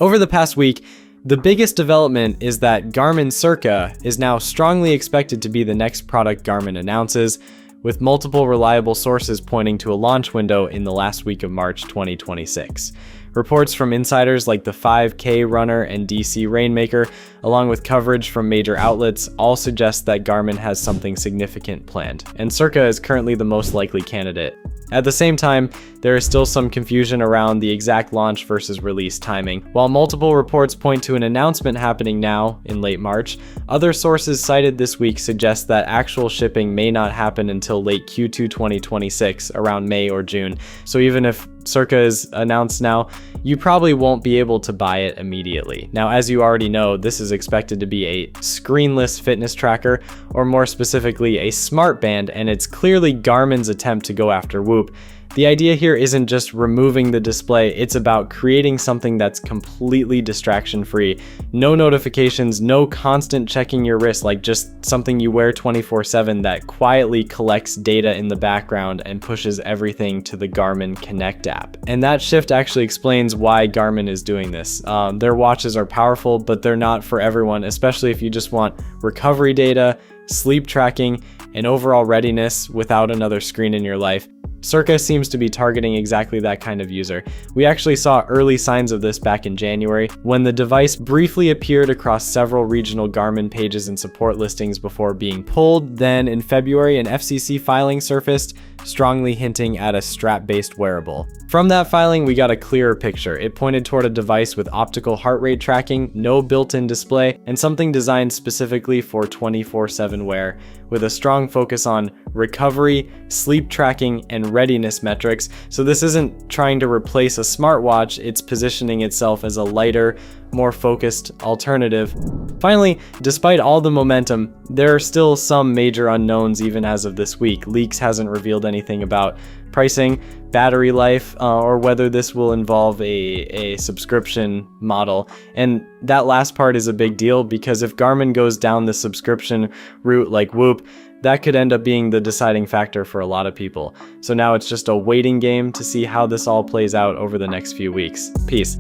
Over the past week, the biggest development is that Garmin CIRQA is now strongly expected to be the next product Garmin announces, with multiple reliable sources pointing to a launch window in the last week of March 2026. Reports from insiders like the 5K Runner and DC Rainmaker, along with coverage from major outlets, all suggest that Garmin has something significant planned, and CIRQA is currently the most likely candidate. At the same time, there is still some confusion around the exact launch versus release timing. While multiple reports point to an announcement happening now, in late March, other sources cited this week suggest that actual shipping may not happen until late Q2 2026, around May or June. So even if CIRQA is announced now, you probably won't be able to buy it immediately. Now, as you already know, this is expected to be a screenless fitness tracker, or more specifically, a smart band, and it's clearly Garmin's attempt to go after Whoop. The idea here isn't just removing the display, it's about creating something that's completely distraction-free. No notifications, no constant checking your wrist, like just something you wear 24/7 that quietly collects data in the background and pushes everything to the Garmin Connect app. And that shift actually explains why Garmin is doing this. Their watches are powerful, but they're not for everyone, especially if you just want recovery data, sleep tracking, and overall readiness without another screen in your life. CIRQA seems to be targeting exactly that kind of user. We actually saw early signs of this back in January, when the device briefly appeared across several regional Garmin pages and support listings before being pulled. Then in February, an FCC filing surfaced, strongly hinting at a strap-based wearable. From that filing, we got a clearer picture. It pointed toward a device with optical heart rate tracking, no built-in display, and something designed specifically for 24/7 wear, with a strong focus on recovery, sleep tracking, and readiness metrics. So this isn't trying to replace a smartwatch, it's positioning itself as a lighter, more focused alternative. Finally, despite all the momentum, there are still some major unknowns even as of this week. Leaks hasn't revealed anything about pricing, battery life, or whether this will involve a subscription model. And that last part is a big deal, because if Garmin goes down the subscription route like Whoop, that could end up being the deciding factor for a lot of people. So now it's just a waiting game to see how this all plays out over the next few weeks. Peace.